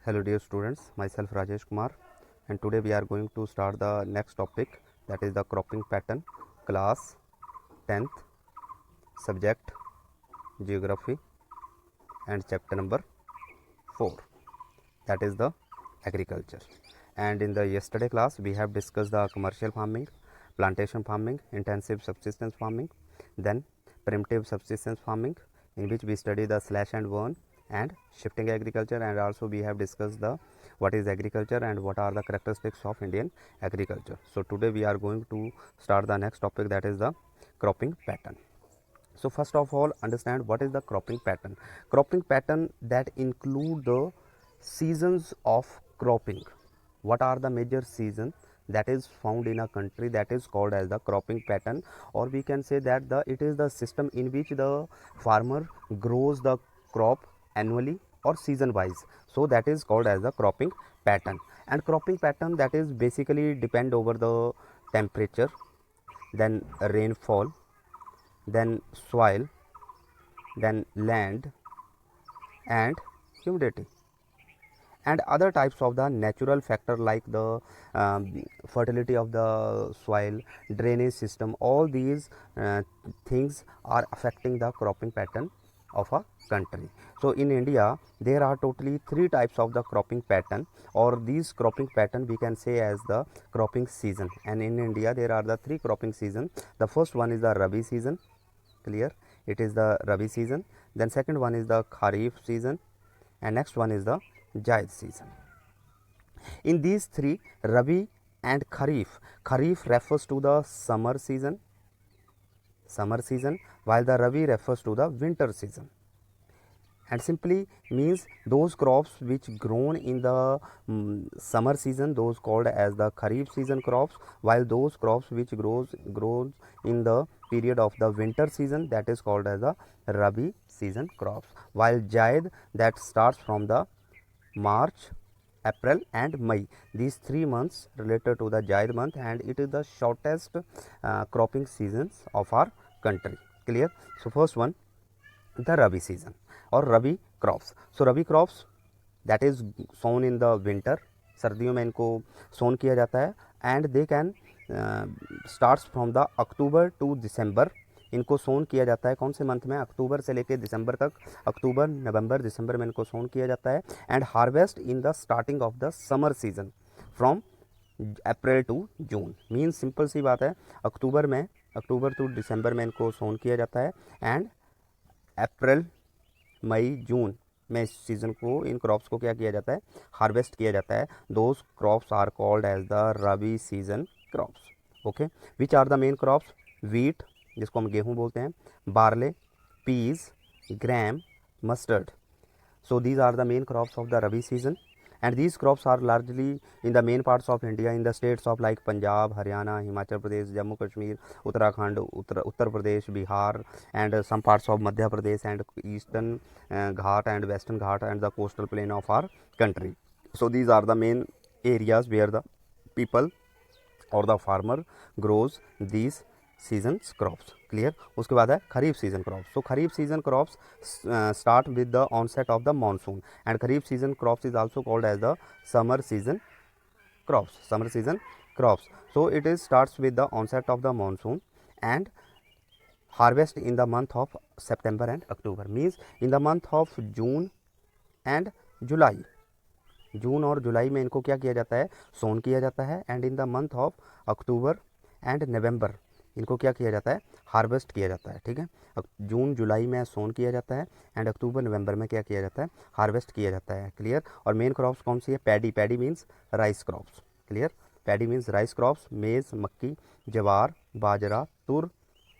Hello dear students, myself Rajesh Kumar, and today we are going to start the next topic, that is the cropping pattern, class 10th, subject geography, and chapter number 4, that is the agriculture. And in the yesterday class we have discussed the commercial farming, plantation farming, intensive subsistence farming, then primitive subsistence farming, in which we study the slash and burn and shifting agriculture, and also we have discussed the what is agriculture and what are the characteristics of Indian agriculture. So today we are going to start the next topic, that is the cropping pattern. So first of all, understand what is the cropping pattern. Cropping pattern that include the seasons of cropping. What are the major seasons that is found in a country, that is called as the cropping pattern, or we can say that it is the system in which the farmer grows the crop annually or season wise. So that is called as the cropping pattern. And cropping pattern that is basically depend over the temperature, then rainfall, then soil, then land and humidity, and other types of the natural factor like the fertility of the soil, drainage system. All these things are affecting the cropping pattern of a country. So in India there are totally three types of the cropping pattern, or these cropping pattern we can say as the cropping season. And in India there are the three cropping season. The first one is the Rabi season, clear, it is the Rabi season. Then second one is the Kharif season, and next one is the Jaid season. In these three, Rabi and Kharif refers to the summer season, while the Rabi refers to the winter season, and simply means those crops which grown in the summer season, those called as the Kharif season crops, while those crops which grows in the period of the winter season, that is called as the Rabi season crops, while Jaid that starts from the March, April and May. These 3 months related to the Jaid month, and it is the shortest cropping seasons of our country, clear. So first one, the Rabi season or Rabi crops. So Rabi crops that is sown in the winter, सर्दियों में इनको सोन किया जाता है, and they can starts from the October to December. इनको सोन किया जाता है कौन से मंथ में, अक्टूबर से लेकर दिसंबर तक, अक्टूबर नवंबर दिसंबर में इनको सोन किया जाता है, and harvest in the starting of the summer season from April to June. Means simple सी बात है, अक्टूबर टू दिसंबर में इनको सोन किया जाता है, एंड अप्रैल मई जून में इस सीज़न को, इन क्रॉप्स को क्या किया जाता है, हार्वेस्ट किया जाता है. Those crops are called as the rabi season crops. Okay, which are the main crops, wheat जिसको हम गेहूं बोलते हैं, barley, peas, gram, mustard. So these are the main crops of the Rabi season, and these crops are largely in the main parts of India, in the states of like Punjab, Haryana, Himachal Pradesh, Jammu Kashmir, Uttarakhand, Uttar Pradesh, Bihar, and some parts of Madhya Pradesh and eastern Ghat and western Ghat and the coastal plain of our country. So these are the main areas where the people or the farmer grows these seasons crops, clear. उसके बाद है kharif season crops. So kharif season crops start with the onset of the monsoon, and kharif season crops is also called as the summer season crops. So it is starts with the onset of the monsoon and harvest in the month of September and October. Means in the month of June and July, जून और जुलाई में इनको क्या किया जाता है, सोन किया जाता है, and in the month of October and November इनको क्या किया जाता है, हार्वेस्ट किया जाता है. ठीक है, जून जुलाई में सोन किया जाता है, एंड अक्टूबर नवंबर में क्या किया जाता है, हार्वेस्ट किया जाता है, क्लियर. और मेन क्रॉप्स कौन सी है, paddy means rice crops, clear. Paddy means rice crops, मेज़, मक्की, जवार, बाजरा, तुर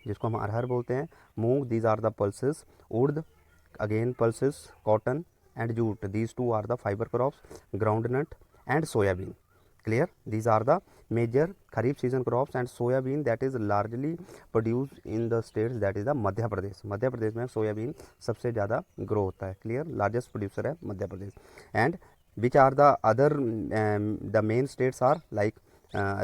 जिसको हम अरहर बोलते हैं, मूंग, दीज आर द पल्सेस, उर्द again pulses, cotton and jute, these two are the fiber crops, groundnut and soybean, clear. These are the major kharif season crops, and soybean that is largely produced in the states that is the मध्य प्रदेश में soybean सबसे ज़्यादा grow होता है, clear. Largest producer है Madhya Pradesh. And which are the other the main states are like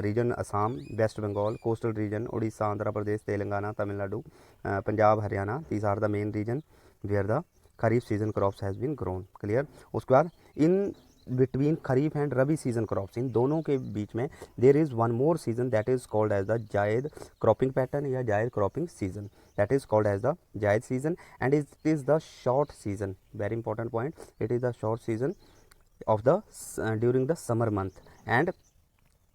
region Assam, West Bengal, coastal region, Orissa, Andhra Pradesh, Telangana, Tamil Nadu, Punjab, Haryana. These are the main region where the kharif season crops has been grown, clear. उसके बाद in between kharif and rabi season crops, इन दोनों के बीच में there is one more season that is called as the zaid cropping pattern या जायद cropping season, that is called as the Zaid season, and it is the short season, very important point, it is the short season of the during the summer month. And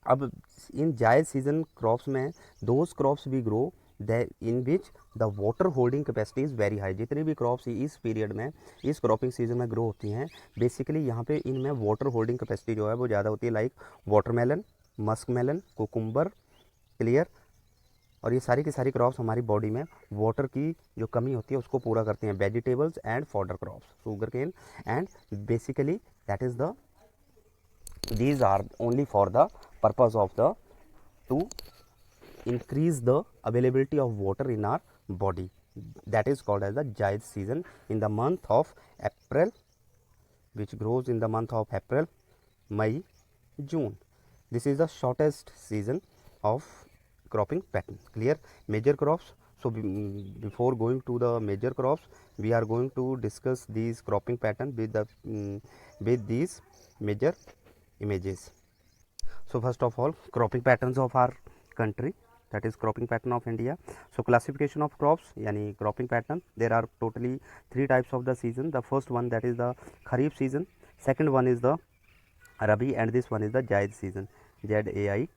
अब इन जायद season crops में those crops भी grow in which the water holding capacity is very high. जितनी भी crops इस period में इस cropping season में ग्रो होती हैं, बेसिकली यहाँ पे इनमें वाटर होल्डिंग कैपेसिटी जो है वो ज़्यादा होती है, like watermelon, musk melon, cucumber, clear. और ये सारी की सारी क्रॉप्स हमारी बॉडी में वाटर की जो कमी होती है उसको पूरा करती हैं। Vegetables and fodder crops, sugarcane, and basically that is the these are only for the purpose of the to increase the availability of water in our body, that is called as the Zaid season in the month of April, which grows in the month of April, May, June. This is the shortest season of cropping pattern, clear? Major crops, so before going to the major crops we are going to discuss these cropping pattern with the with these major images. So first of all, cropping patterns of our country, that is cropping pattern of India. So classification of crops yani cropping pattern, there are totally 3 types of the season. The first one, that is the Kharif season, second one is the Rabi, and this one is the Zaid season, ZAID,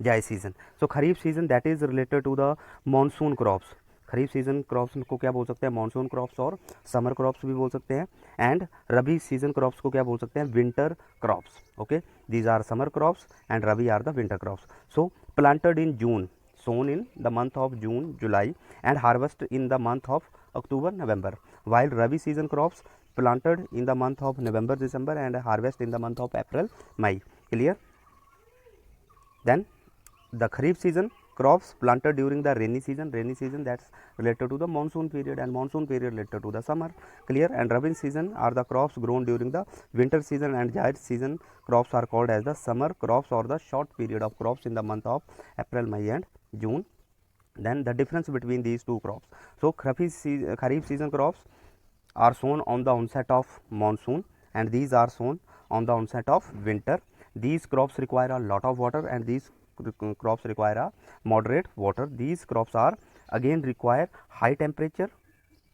Zaid season. So Kharif season, that is related to the monsoon crops. Kharif season crops को क्या बोल सकते हैं, monsoon crops और summer crops भी बोल सकते हैं। एंड रबी सीजन क्रॉप्स को क्या बोल सकते हैं, winter crops. Okay, these are summer crops and rabi are the winter crops. So planted in June, sown in the month of June, July, and harvest in the month of October, November, while Rabi season crops planted in the month of November, December, and harvest in the month of April, May. Clear? Then the Kharif season crops planted during the rainy season that's related to the monsoon period, and monsoon period related to the summer. Clear? And Rabi season are the crops grown during the winter season, and Zaid season crops are called as the summer crops or the short period of crops in the month of April, May, and June. Then the difference between these two crops. So Kharif season crops are sown on the onset of monsoon, and these are sown on the onset of winter. These crops require a lot of water, and these crops require a moderate water. These crops are again require high temperature.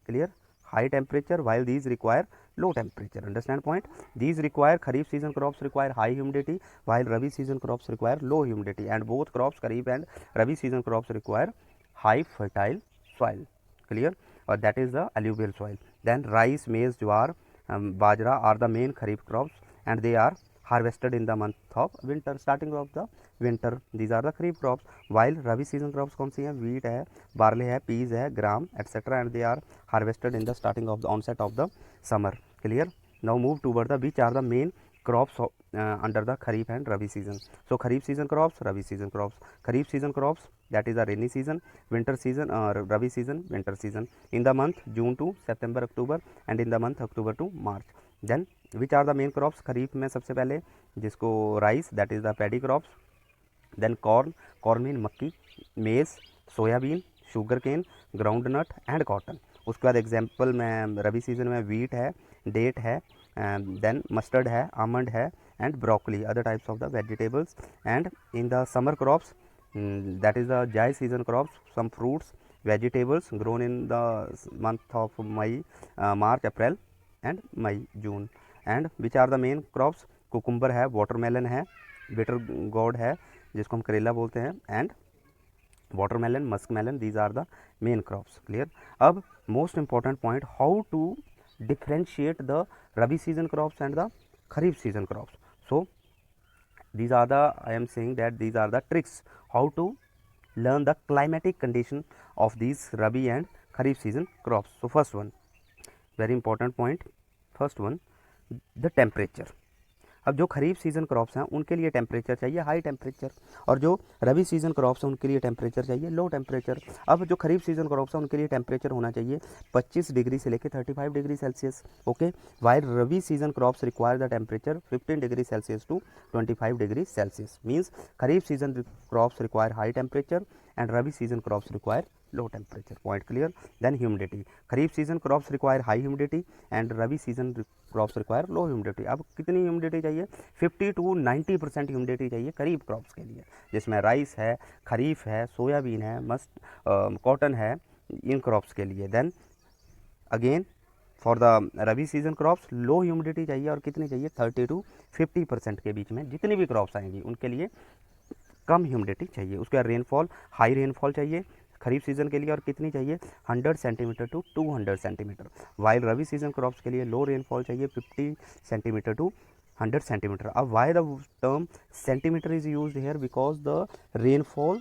Clear? High temperature, while these require low temperature. Understand point? These require, Kharif season crops require high humidity, while Rabi season crops require low humidity, and both crops, Kharif and Rabi season crops, require high fertile soil. Clear? Or that is the alluvial soil. Then rice, maize, jowar, bajra are the main Kharif crops, and they are harvested in the month of winter, starting of the winter. These are the Kharif crops, while Rabi season crops कौन सी हैं, wheat है, barley है, peas है, gram, etc., and they are harvested in the starting of the onset of the summer. Clear? Now move toward the which are the main crops under the Kharif and Rabi season. So Kharif season crops, Rabi season crops. Kharif season crops, that is the rainy season, winter season, Rabi season, winter season, in the month June to September, October, and in the month October to March. Then which are the main crops? खरीफ में सबसे पहले जिसको rice, that is the paddy crops. Then corn, corn mean मक्की, maize, soybean, sugarcane, groundnut and cotton. उसके बाद example में rabi season में wheat है, डेट है, देन मस्टर्ड है, आमंड है, and broccoli, other types of the vegetables. And in the summer crops, that is the Zaid season crops, some fruits, vegetables grown in the month of May, March, April, and May, June. And which are the main crops? Cucumber है, watermelon है, bitter gourd है जिसको हम करेला बोलते हैं, and watermelon, musk melon, these are the main crops. Clear? अब most important point, how to differentiate the rabi season crops and the kharif season crops. So these are the, I am saying that these are the tricks how to learn the climatic condition of these rabi and kharif season crops. So first one, very important point, first one, the temperature. अब जो खरीफ season crops हैं उनके लिए temperature चाहिए high temperature, और जो रबी season crops हैं उनके लिए टेम्परेचर चाहिए लो टेम्परेचर. अब जो खरीफ सीजन क्रॉप्स हैं उनके लिए टेम्परेचर होना चाहिए 25 डिग्री से लेकर 35 degree Celsius. Okay, while rabi season crops require the temperature 15 degree Celsius to 25 degree Celsius. Means kharif season crops require high temperature and rabi season crops require low temperature. Point clear? Then humidity. Kharif season crops require high humidity and Rabi season crops require low humidity. अब कितनी humidity चाहिए? 50 to 90% humidity चाहिए खरीफ crops के लिए, जिसमें rice है, खरीफ है, soybean है, कॉटन है, इन crops के लिए. Then again for the rabi season crops low humidity चाहिए, और कितनी चाहिए? 30 to 50% के बीच में जितनी भी क्रॉप्स आएंगी उनके लिए कम ह्यूमिडिटी चाहिए. उसके बाद रेनफॉल, हाई रेनफॉल चाहिए खरीफ सीजन के लिए, और कितनी चाहिए? 100 centimetre to 200 centimetre. While rabi season crops के लिए लो रेनफॉल चाहिए 50 सेंटीमीटर टू 100 सेंटीमीटर. अब why the term centimetre is used here? Because the rainfall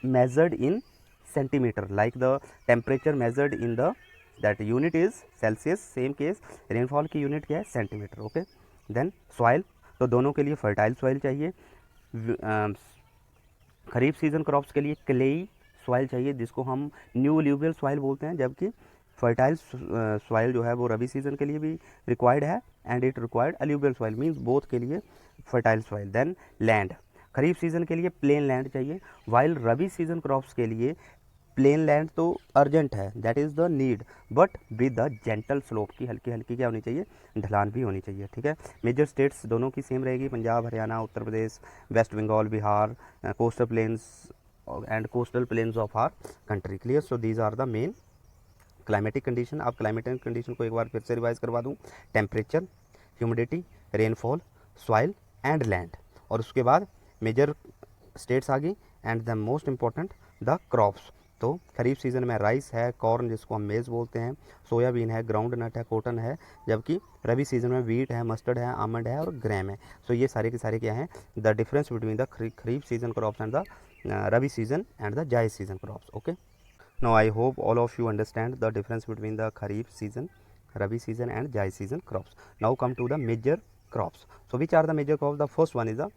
measured in centimeter, like the temperature measured in the that unit is Celsius. Same case rainfall की unit क्या है? Centimetre. Okay. Then soil, तो दोनों के लिए fertile soil चाहिए. खरीफ season crops के लिए क्लेई सॉइल चाहिए, जिसको हम न्यू एल्यूवियल सॉइल बोलते हैं, जबकि फर्टाइल सॉइल जो है वो रबी सीजन के लिए भी रिक्वायर्ड है, and it required alluvial soil, means both के लिए फर्टाइल सॉइल. देन लैंड, खरीफ सीजन के लिए प्लेन लैंड चाहिए, वाइल रबी सीजन क्रॉप्स के लिए प्लेन लैंड तो अर्जेंट है, that is the need, but with the gentle slope, की हल्की हल्की क्या होनी चाहिए? ढलान भी होनी चाहिए. ठीक है. मेजर स्टेट्स दोनों की सेम रहेगी, Punjab, Haryana, Uttar Pradesh, West Bengal, Bihar, coastal plains and coastal plains of our country. Clear? So these are the main climatic condition. आप क्लाइमेटिक कंडीशन को एक बार फिर से रिवाइज करवा दूँ. Temperature, humidity, rainfall, soil and land. और उसके बाद मेजर स्टेट्स आ गई, and the most important the crops. तो खरीफ सीज़न में राइस है, कॉर्न जिसको हम मेज़ बोलते हैं, सोयाबीन है, ग्राउंड नट है, कॉटन है, जबकि रबी सीज़न में वीट है, मस्टर्ड है, आमंड है और ग्रैम है. सो ये सारे के सारे क्या हैं? The difference between the kharif season crops and the rabi season and the zaid season crops. Okay. Now I hope all of you understand the difference between the kharif season, rabi season and zaid season crops. Now come to the major crops. So which are the major crops? The first one is the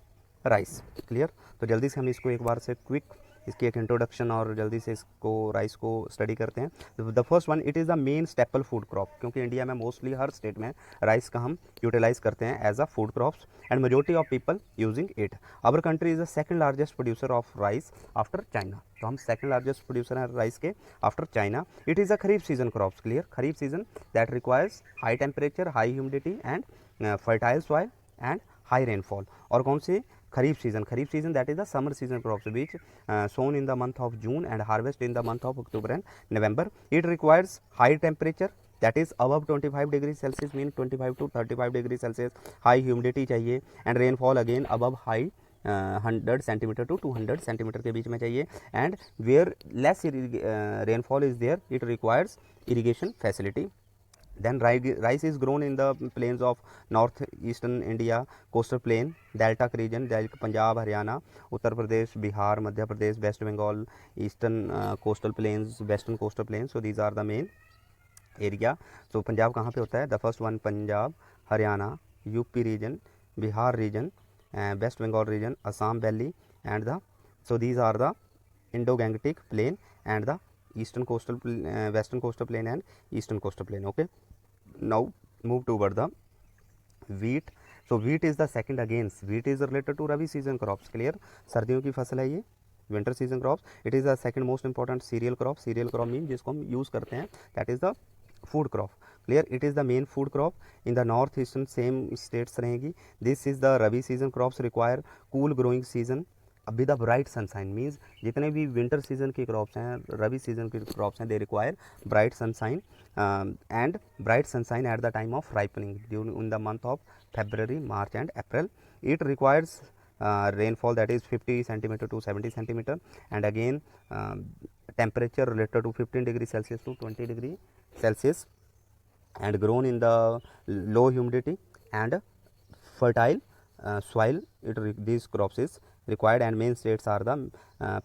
rice. Clear? तो जल्दी से हम इसको एक बार से quick इसकी एक introduction और जल्दी से इसको राइस को स्टडी करते हैं. The first one, it is the main staple food crop, क्योंकि इंडिया में मोस्टली हर स्टेट में राइस का हम यूटिलाइज करते हैं as a food crops, and majority of people using it. Our country is the second largest producer of rice after China. तो हम सेकंड लार्जेस्ट प्रोड्यूसर हैं राइस के after China. It is a kharif season crops. Clear? Kharif season that requires high temperature, high humidity and fertile soil and high rainfall. और कौन सी? खरीफ season that is the summer season crops which sown in the month of June and harvest in the month of October and November. It requires high temperature, that is above 25 degrees Celsius, mean 25 to 35 degrees Celsius. High humidity चाहिए, and rainfall again above high 100 centimeter to 200 centimeter के बीच में चाहिए. And where less rainfall is there, it requires irrigation facility. Then rice is grown in the plains of northeastern India, coastal plain, delta region like Punjab, Haryana, Uttar Pradesh, Bihar, Madhya Pradesh, West Bengal, eastern coastal plains, western coastal plains. So these are the main area. So Punjab कहाँ पे होता है? The first one Punjab, Haryana, UP region, Bihar region, West Bengal region, Assam Valley, and the so these are the Indo-Gangetic plain and the eastern coastal western coastal plain and eastern coastal plain. Okay. Now move toward the wheat. So wheat is the second. Again wheat is related to rabi season crops. Clear? सर्दियों की फसल है ये, winter season crops. It is the second most important cereal crop. Cereal crop mean जिसको हम use करते हैं, that is the food crop. Clear? It is the main food crop in the northeastern same states रहेगी. This is the rabi season crops require cool growing season with a bright sunshine. Means जितने भी winter season की crops हैं, रबी season की crops हैं, they require bright sunshine and bright sunshine at the time of ripening during in the month of February, March and April. It requires rainfall that is 50 centimeter to 70 centimeter, and again temperature related to 15 degree Celsius to 20 degree Celsius, and grown in the low humidity and fertile soil. These crops is required, and main states are the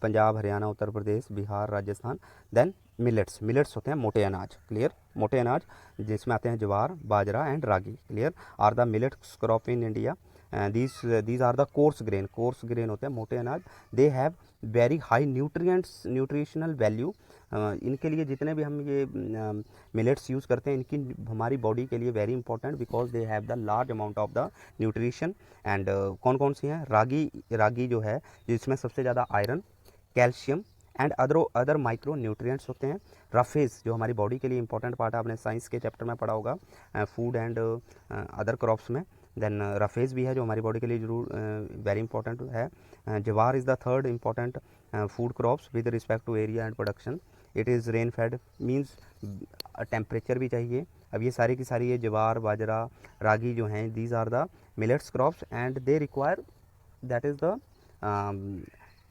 Punjab, Haryana, Uttar Pradesh, Bihar, Rajasthan. Then millets होते हैं मोटे अनाज. Clear? मोटे अनाज जिसमें आते हैं jowar, bajra and ragi. Clear? Are the millets crop in India. these are the coarse grain होते हैं मोटे अनाज. They have very high nutritional value. इनके लिए जितने भी हम ये मिलेट्स यूज़ करते हैं, इनकी हमारी बॉडी के लिए very important, because they have the large amount of the nutrition. And कौन कौन सी हैं? रागी जो है जिसमें सबसे ज़्यादा iron, calcium and other micro nutrients होते हैं। रफेज जो हमारी बॉडी के लिए इंपॉर्टेंट पार्ट है, आपने साइंस के चैप्टर में पढ़ा होगा फूड एंड अदर क्रॉप्स में। देन रफेज भी है जो हमारी बॉडी के लिए जरूर वेरी इंपॉर्टेंट है। Jowar is the third important food crops with respect to area and production. It is rain fed means temperature भी चाहिए। अब ये सारी की सारी ये ज्वार, बाजरा, रागी जो हैं, these are the millets crops and they require that is the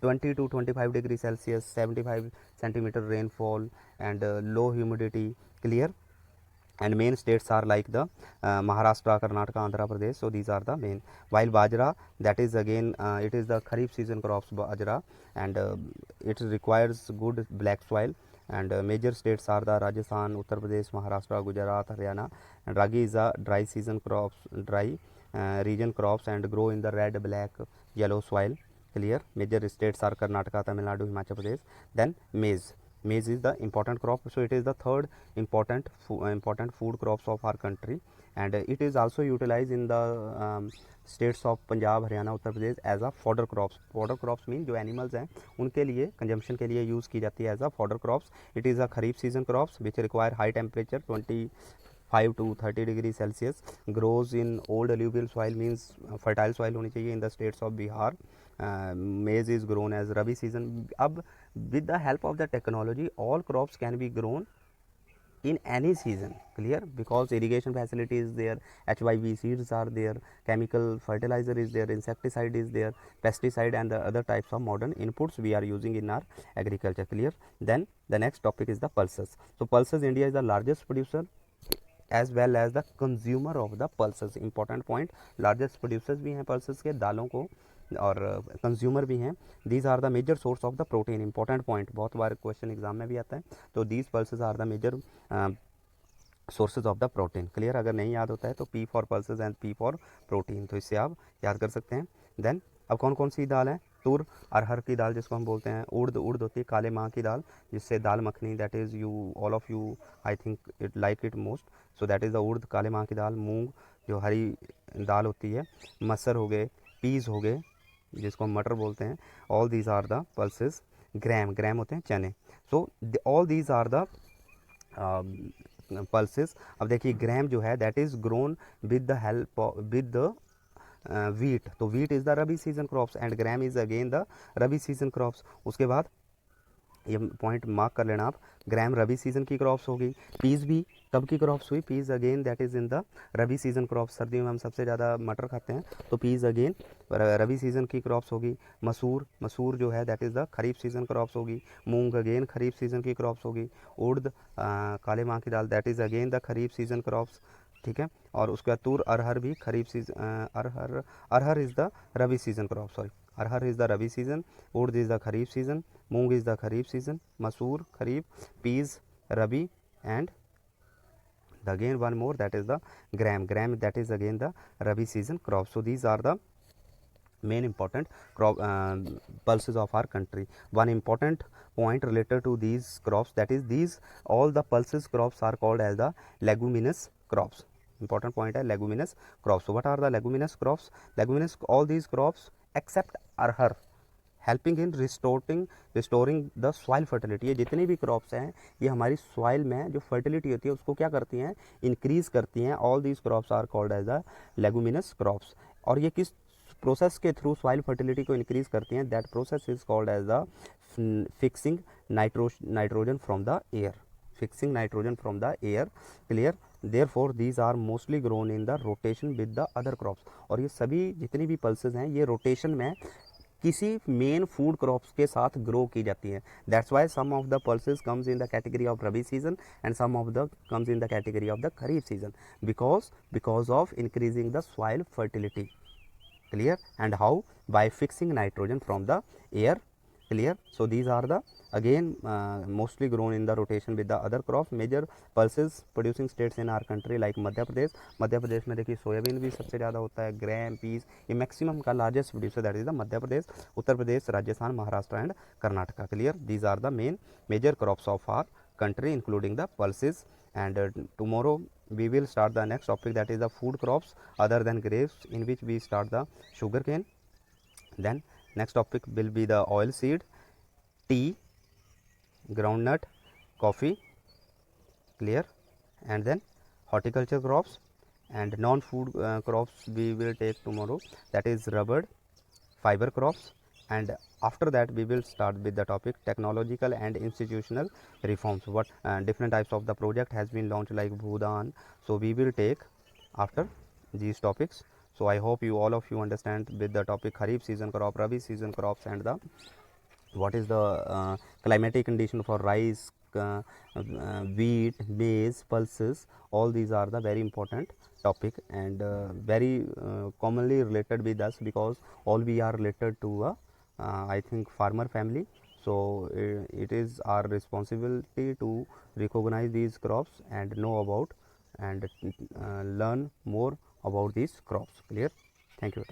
20 to 25 degree Celsius, 75 centimeter rainfall and low humidity. Clear? And main states are like the Maharashtra, Karnataka, Andhra Pradesh. So these are the main. While bajra, that is again it is the kharif season crops bajra, and it requires good black soil. And major states are the Rajasthan, Uttar Pradesh, Maharashtra, Gujarat, Haryana. And ragi is a dry season crops, dry region crops, and grow in the red, black, yellow soil. Clear? Major states are Karnataka, Tamil Nadu, Himachal Pradesh. Then maize. Maize is the important crop, so it is the third important food crops of our country, and it is also utilized in the states of Punjab, Haryana, Uttar Pradesh as a fodder crops. Fodder crops mean जो animals हैं उनके लिए consumption के लिए use की जाती है as a fodder crops. It is a kharif season crops which require high temperature 25 to 30 degree Celsius. Grows in old alluvial soil means fertile soil होनी चाहिए in the states of Bihar. Maize is grown as Rabi season. अब with the help of the technology all crops can be grown in any season. Clear? Because irrigation facility is there, HYV seeds are there, chemical fertilizer is there, insecticide is there, pesticide and the other types of modern inputs we are using in our agriculture. Clear? Then the next topic is the pulses. So pulses, India is the largest producer as well as the consumer of the pulses. Important point, largest producers भी हैं pulses के दालों को और consumer भी हैं. These are the major source of the protein. Important point, बहुत बार क्वेश्चन एग्जाम में भी आता है. तो these pulses are the major sources of the protein. Clear? अगर नहीं याद होता है तो P for pulses and P for protein, तो इससे आप याद कर सकते हैं. देन अब कौन कौन सी दाल है? तुर, अरहर की दाल जिसको हम बोलते हैं, उड़द होती है काले माह की दाल जिससे dal makhani, that is you all of you I think it like it most. So that is the urad काले माह की दाल. मूंग जो हरी दाल होती है. मसर हो गए, पीस हो गए जिसको हम मटर बोलते हैं. All these are the pulses. Gram होते हैं चने. So all these are the pulses. अब देखिए ग्राम जो है that is grown with the help with the wheat. तो wheat is the rabi season crops and gram is again the rabi season crops. उसके बाद ये पॉइंट मार्क कर लेना आप, ग्राम रबी सीजन की क्रॉप्स होगी. पीस भी कब की क्रॉप्स हुई? Peas again that is in the rabi season crops. सर्दियों में हम सबसे ज़्यादा मटर खाते हैं, तो पीस अगेन रबी सीजन की क्रॉप्स होगी. मसूर जो है that is the kharif season crops होगी. मूंग अगेन खरीफ सीजन की क्रॉप्स होगी. उड़द काले माह की दाल that is again the kharif season crops. ठीक है. और उसके बाद तुर, अरहर भी kharif season. Arhar is the rabi season crop. Sorry, arhar is the rabi season. Urad is the kharif season. Moong is the kharif season. Masoor kharif, peas rabi, and again one more that is the gram that is again the rabi season crop. So these are the main important crop pulses of our country. One important point related to these crops, that is these all the pulses crops are called as the leguminous crops. Important point है leguminous crops. So what are the leguminous crops? Leguminous, all these crops except arhar helping in restoring the soil fertility. ये जितनी भी crops हैं ये हमारी soil में जो fertility होती है उसको क्या करती हैं? इंक्रीज़ करती हैं. All these crops are called as the leguminous crops. और ये किस प्रोसेस के थ्रू सॉइल फर्टिलिटी को इंक्रीज़ करती हैं? That process is called as the fixing nitrogen from the air. Fixing nitrogen from the air. Clear? Therefore these are mostly grown in the rotation with the other crops. और ये सभी जितनी भी pulses हैं ये rotation में किसी main food crops के साथ ग्रो की जाती हैं. That's why some of the pulses comes in the category of rabi season and some of the comes in the category of the kharif season because of increasing the soil fertility. Clear? And how? By fixing nitrogen from the air. Clear? So these are the again mostly grown in the rotation with the other crops. Major pulses producing states in our country like Madhya Pradesh में देखिए soybean भी सबसे ज़्यादा होता है. Gram, peas, ये maximum का largest producer that is the Madhya Pradesh. Uttar Pradesh, Rajasthan, Maharashtra and Karnataka. Clear? These are the main major crops of our country including the pulses. And tomorrow we will start the next topic, that is the food crops other than grapes, in which we start the sugar cane. Then next topic will be the oil seed, tea, groundnut, coffee, clear, and then horticulture crops, and non-food crops we will take tomorrow, that is rubber, fiber crops, and after that we will start with the topic technological and institutional reforms. What different types of the project has been launched like Bhudan, so we will take after these topics. So I hope you all of you understand with the topic Kharif season crop, Rabi season crops, and the what is the climatic condition for rice, wheat, maize, pulses. All these are the very important topic, and very commonly related with us, because all we are related to a I think farmer family. So it is our responsibility to recognize these crops and know about and learn more about these crops. Clear? Thank you.